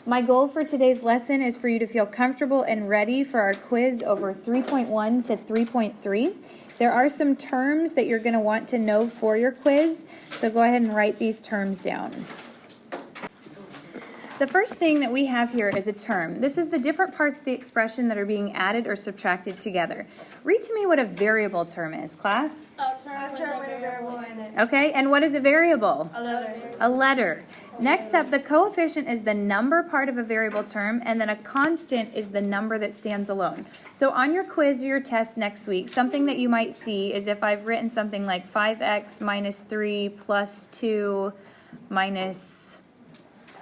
My goal for today's lesson is for you to feel comfortable and ready for our quiz over 3.1 to 3.3. There are some terms that you're going to want to know for your quiz, so go ahead and write these terms down. The first thing that we have here is a term. This is the different parts of the expression that are being added or subtracted together. Read to me what a variable term is, class. A term with a variable in it. Okay, and what is a variable? A letter. A letter. Next up, the coefficient is the number part of a variable term, and then a constant is the number that stands alone. So on your quiz or your test next week, something that you might see is if I've written something like 5x minus 3 plus 2 minus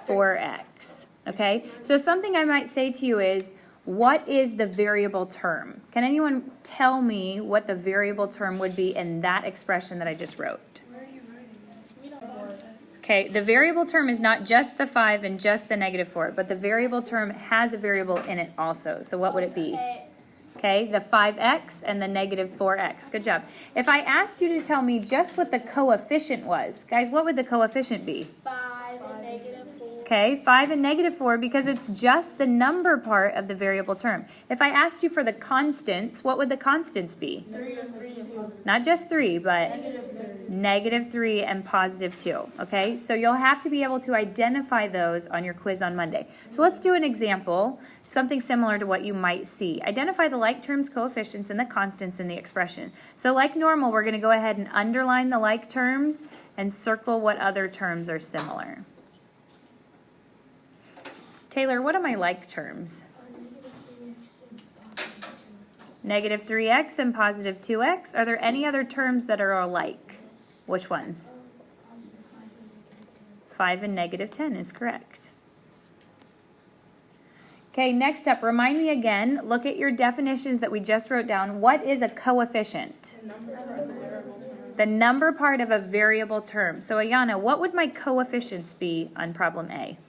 4x. Okay, so something I might say to you is, what is the variable term? Can anyone tell me what the variable term would be in that expression that I just wrote? Okay, the variable term is not just the 5 and just the negative 4, but the variable term has a variable in it also. So what would it be? Okay, the 5x and the negative 4x. Good job. If I asked you to tell me just what the coefficient was, guys, what would the coefficient be? 5 and negative 4. Okay, 5 and negative 4 because it's just the number part of the variable term. If I asked you for the constants, what would the constants be? 3 and 3. Not just 3, but negative 3 and positive 2. Okay, so you'll have to be able to identify those on your quiz on Monday. So let's do an example, something similar to what you might see. Identify the like terms, coefficients, and the constants in the expression. So like normal, we're going to go ahead and underline the like terms and circle what other terms are similar. Taylor, what are my like terms? Negative 3x and positive 2x. Are there any other terms that are alike? Which ones? 5 and negative 10 is correct. Okay, next up, remind me again, look at your definitions that we just wrote down. What is a coefficient? The number part of a variable term. So Ayana, what would my coefficients be on problem A?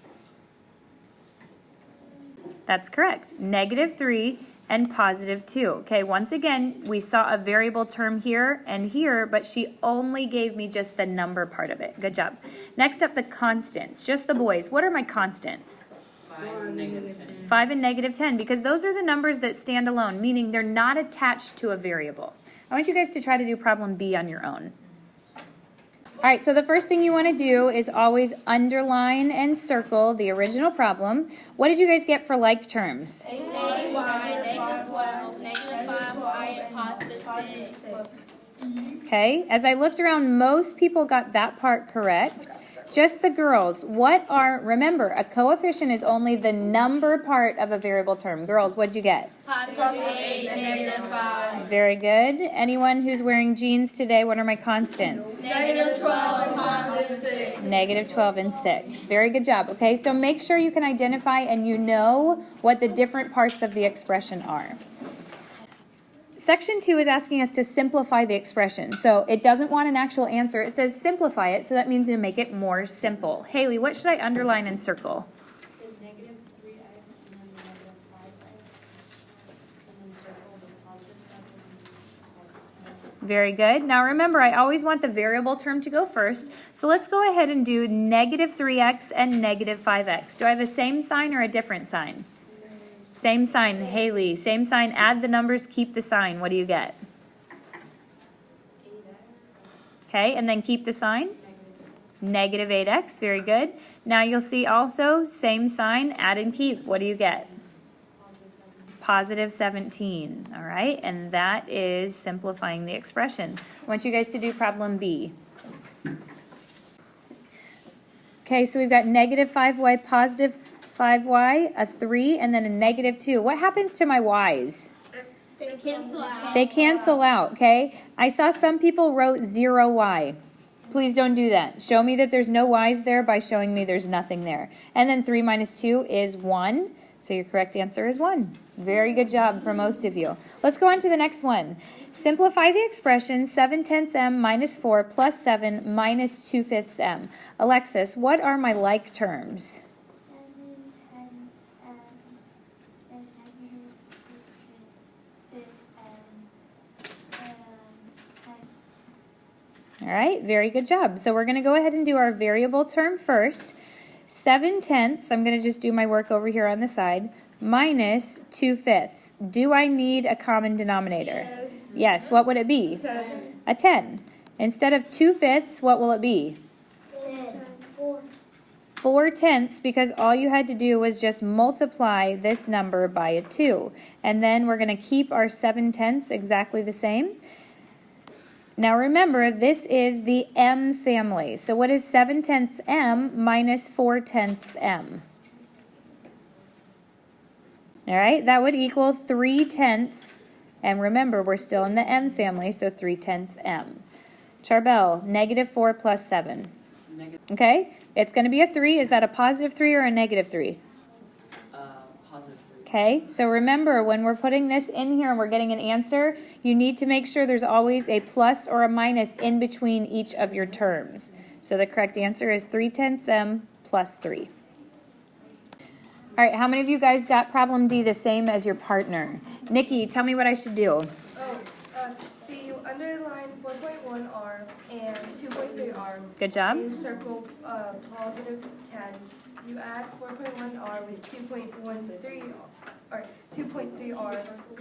That's correct. Negative 3 and positive 2. Okay, once again, we saw a variable term here and here, but she only gave me just the number part of it. Good job. Next up, the constants. Just the boys. What are my constants? 5 and negative 10. 5 and negative 10, because those are the numbers that stand alone, meaning they're not attached to a variable. I want you guys to try to do problem B on your own. All right, so the first thing you want to do is always underline and circle the original problem. What did you guys get for like terms? 8y, negative 12, negative 5y, and positive 6. Okay, as I looked around, most people got that part correct. Just the girls. Remember, a coefficient is only the number part of a variable term. Girls, what did you get? Positive 8 and negative 5. Very good. Anyone who's wearing jeans today, what are my constants? Negative 12 and positive 6. Negative 12 and 6. Very good job. Okay, so make sure you can identify and you know what the different parts of the expression are. Section 2 is asking us to simplify the expression. So it doesn't want an actual answer. It says simplify it, so that means to make it more simple. Haley, what should I underline and circle? Negative 3x and then negative 5x. And then circle the positive 7. Very good. Now remember, I always want the variable term to go first. So let's go ahead and do negative 3x and negative 5x. Do I have the same sign or a different sign? Same sign, Haley. Same sign, add the numbers, keep the sign. What do you get? 8x. Okay, and then keep the sign? Negative 8x, very good. Now you'll see also, same sign, add and keep. What do you get? Positive 17, all right? And that is simplifying the expression. I want you guys to do problem B. Okay, so we've got negative 5y, positive 5y, a 3, and then a negative 2. What happens to my y's? They cancel out. They cancel out, okay? I saw some people wrote 0y. Please don't do that. Show me that there's no y's there by showing me there's nothing there. And then 3 minus 2 is 1. So your correct answer is 1. Very good job for most of you. Let's go on to the next one. Simplify the expression 7/10 m minus 4 plus 7 minus 2/5 m. Alexis, what are my like terms? All right, very good job. So we're going to go ahead and do our variable term first. 7/10, I'm going to just do my work over here on the side, minus 2/5. Do I need a common denominator? Yes. What would it be? 10. A 10. Instead of 2/5, what will it be? 4/10, because all you had to do was just multiply this number by a 2. And then we're going to keep our 7/10 exactly the same. Now remember, this is the m family. So what is 7/10 m minus 4/10 m? All right, that would equal 3/10. And remember, we're still in the m family, so 3/10 m. Charbel, negative 4 plus 7. Okay, it's going to be a 3. Is that a positive 3 or a negative 3? Positive 3. Okay, so remember, when we're putting this in here and we're getting an answer, you need to make sure there's always a plus or a minus in between each of your terms. So the correct answer is 3/10 m plus 3. All right, how many of you guys got problem D the same as your partner? Nikki, tell me what I should do. See, you underline 4.1R and 2.3R. Good job. You circle positive 10. You add 4.1R with 2.3R.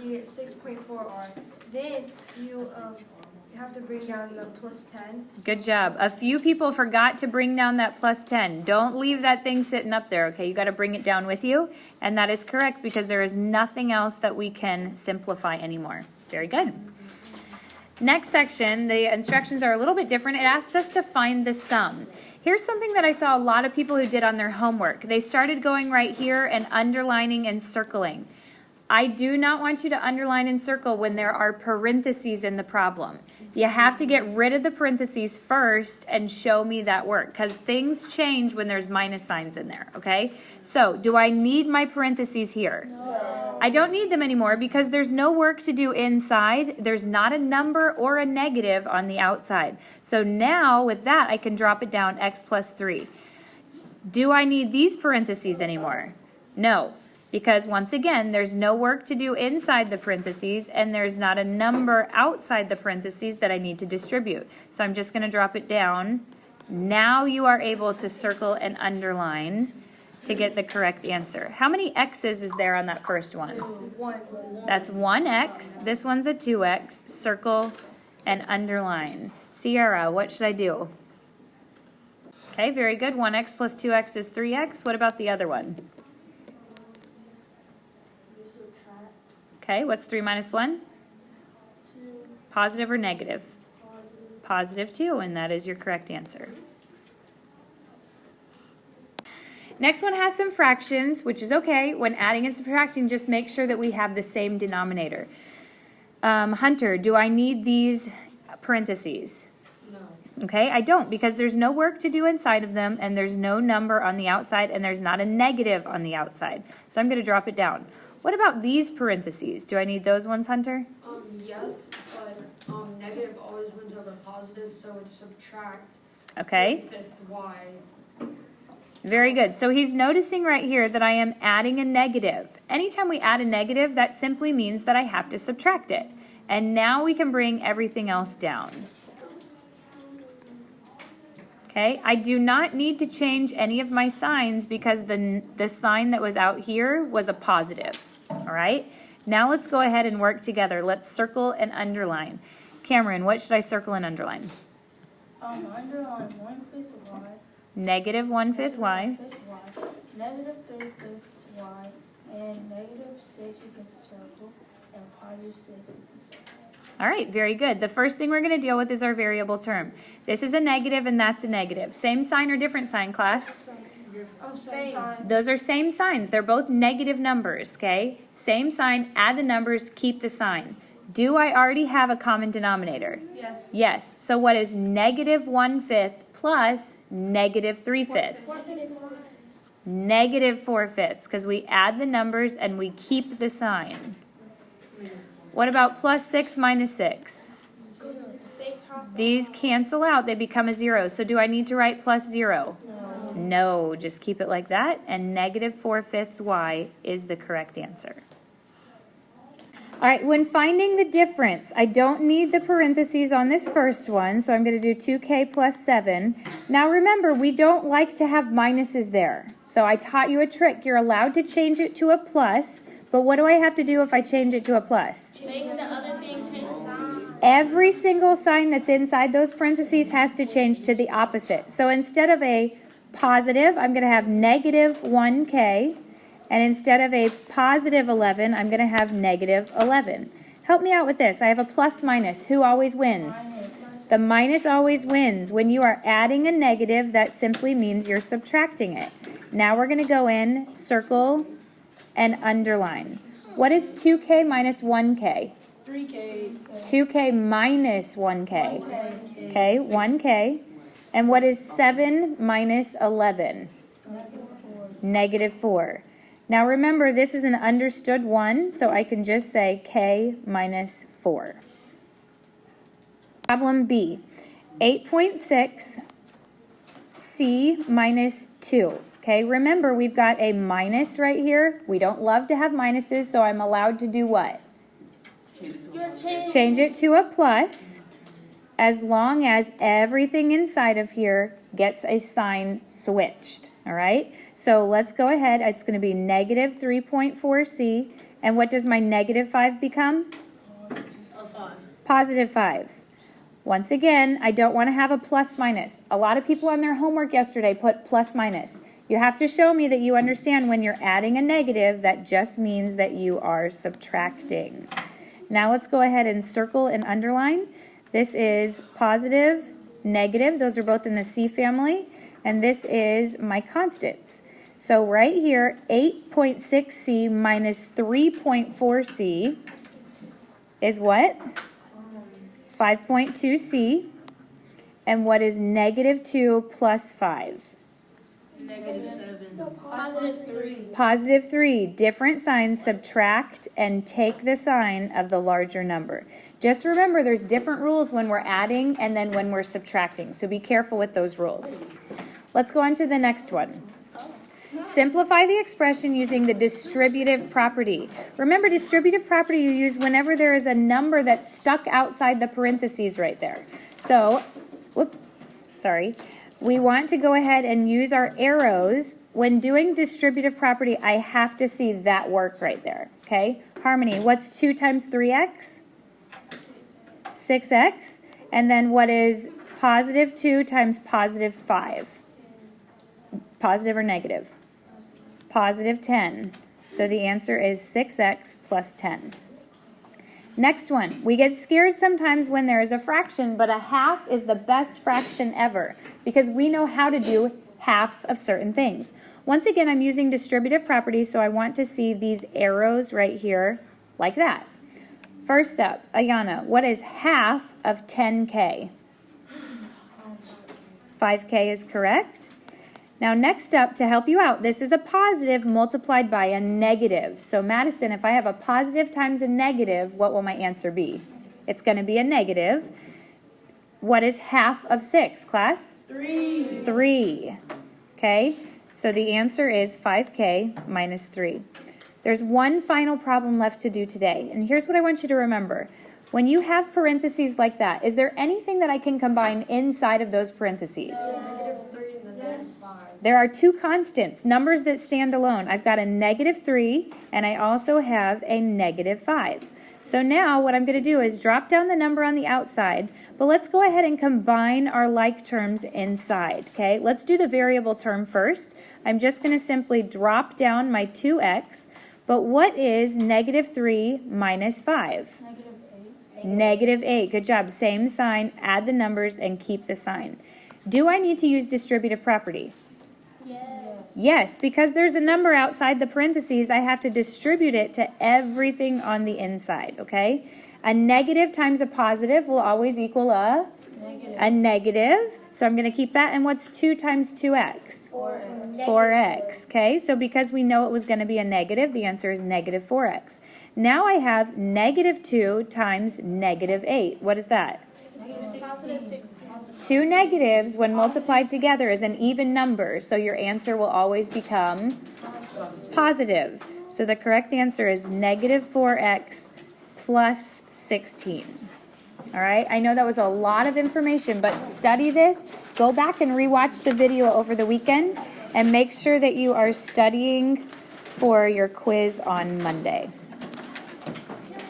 You get 6.4R. Then you have to bring down the plus 10. Good job. A few people forgot to bring down that plus 10. Don't leave that thing sitting up there, okay? You got to bring it down with you. And that is correct because there is nothing else that we can simplify anymore. Very good. Next section, the instructions are a little bit different. It asks us to find the sum. Here's something that I saw a lot of people who did on their homework. They started going right here and underlining and circling. I do not want you to underline and circle when there are parentheses in the problem. You have to get rid of the parentheses first and show me that work because things change when there's minus signs in there, okay? So, do I need my parentheses here? No. I don't need them anymore because there's no work to do inside. There's not a number or a negative on the outside. So now, with that, I can drop it down, x plus 3. Do I need these parentheses anymore? No. Because once again, there's no work to do inside the parentheses and there's not a number outside the parentheses that I need to distribute. So I'm just going to drop it down. Now you are able to circle and underline to get the correct answer. How many x's is there on that first one? 1. That's 1x. This one's a 2x. Circle and underline. Sierra, what should I do? Okay, very good. 1x plus 2x is 3x. What about the other one? Okay, what's 3 minus 1? 2. Positive or negative? Positive 2, and that is your correct answer. Next one has some fractions, which is okay. When adding and subtracting, just make sure that we have the same denominator. Hunter, do I need these parentheses? No. Okay, I don't because there's no work to do inside of them, and there's no number on the outside, and there's not a negative on the outside. So I'm going to drop it down. What about these parentheses? Do I need those ones, Hunter? Yes, but negative always wins over positive, so it's subtract. Okay. 5th y. Very good. So he's noticing right here that I am adding a negative. Anytime we add a negative, that simply means that I have to subtract it. And now we can bring everything else down. Okay, I do not need to change any of my signs because the sign that was out here was a positive. All right, now let's go ahead and work together. Let's circle and underline. Cameron, what should I circle and underline? Underline 1/5 y. Negative 1/5 y. Negative 3/5 y. And negative 6 you can circle. And positive 6 you can circle. All right, very good. The first thing we're going to deal with is our variable term. This is a negative and that's a negative. Same sign or different sign, class? Same sign. Those are same signs. They're both negative numbers, okay? Same sign, add the numbers, keep the sign. Do I already have a common denominator? Yes. Yes. So what is negative 1/5 plus negative 3/5? Negative 4/5, because we add the numbers and we keep the sign. What about plus 6 minus 6? These cancel out. They become a 0. So do I need to write plus 0? No. Just keep it like that. And negative 4/5 y is the correct answer. All right, when finding the difference, I don't need the parentheses on this first one, so I'm going to do 2k plus 7. Now remember, we don't like to have minuses there. So I taught you a trick. You're allowed to change it to a plus, but what do I have to do if I change it to a plus? Take the other thing, change the sign. Every single sign that's inside those parentheses has to change to the opposite. So instead of a positive, I'm going to have negative 1k. And instead of a positive 11, I'm going to have negative 11. Help me out with this. I have a plus minus. Who always wins? The minus always wins. When you are adding a negative, that simply means you're subtracting it. Now we're going to go in, circle, and underline. What is 2k minus 1k? 3K. 2k minus 1k. Okay, 1k. And what is 7 minus 11? Negative 4. Now remember, this is an understood one, so I can just say k minus 4. Problem B, 8.6 c minus 2. Okay, remember we've got a minus right here. We don't love to have minuses, so I'm allowed to do what? Change it to a plus, as long as everything inside of here gets a sign switched. All right, so let's go ahead. It's going to be negative 3.4c. And what does my negative 5 become? A 5. Positive 5. Once again, I don't want to have a plus minus. A lot of people on their homework yesterday put plus minus. You have to show me that you understand when you're adding a negative, that just means that you are subtracting. Now let's go ahead and circle and underline. This is positive, negative. Those are both in the C family. And this is my constants. So right here, 8.6c minus 3.4c is what? 5.2c. And what is negative 2 plus 5? Negative 7. Positive 3. Positive 3. Different signs, subtract and take the sign of the larger number. Just remember, there's different rules when we're adding and then when we're subtracting. So be careful with those rules. Let's go on to the next one. Simplify the expression using the distributive property. Remember, distributive property you use whenever there is a number that's stuck outside the parentheses right there. So, we want to go ahead and use our arrows. When doing distributive property, I have to see that work right there. Okay? Harmony, what's 2 times 3x? 6x. And then what is positive 2 times positive 5? Positive or negative? Positive 10. So the answer is 6x plus 10. Next one. We get scared sometimes when there is a fraction, but a half is the best fraction ever because we know how to do halves of certain things. Once again, I'm using distributive properties, so I want to see these arrows right here like that. First up, Ayana, what is half of 10k? 5k is correct. Now next up, to help you out, this is a positive multiplied by a negative. So Madison, if I have a positive times a negative, what will my answer be? It's going to be a negative. What is half of 6, class? 3. 3. Okay, so the answer is 5k minus 3. There's one final problem left to do today, and here's what I want you to remember. When you have parentheses like that, is there anything that I can combine inside of those parentheses? Negative 3 and the negative 5. There are two constants, numbers that stand alone. I've got a negative 3, and I also have a negative 5. So now what I'm going to do is drop down the number on the outside, but let's go ahead and combine our like terms inside, okay? Let's do the variable term first. I'm just going to simply drop down my 2x, but what is negative 3 minus 5? Negative 8. Good job. Same sign, add the numbers, and keep the sign. Do I need to use distributive property? Yes, because there's a number outside the parentheses, I have to distribute it to everything on the inside, okay? A negative times a positive will always equal a negative. So I'm going to keep that. And what's 2 times 2x? 4x, okay? So because we know it was going to be a negative, the answer is negative 4x. Now I have negative 2 times negative 8. What is that? 2 negatives, when multiplied together, is an even number, so your answer will always become positive. So the correct answer is negative 4x plus 16. All right, I know that was a lot of information, but study this. Go back and rewatch the video over the weekend and make sure that you are studying for your quiz on Monday.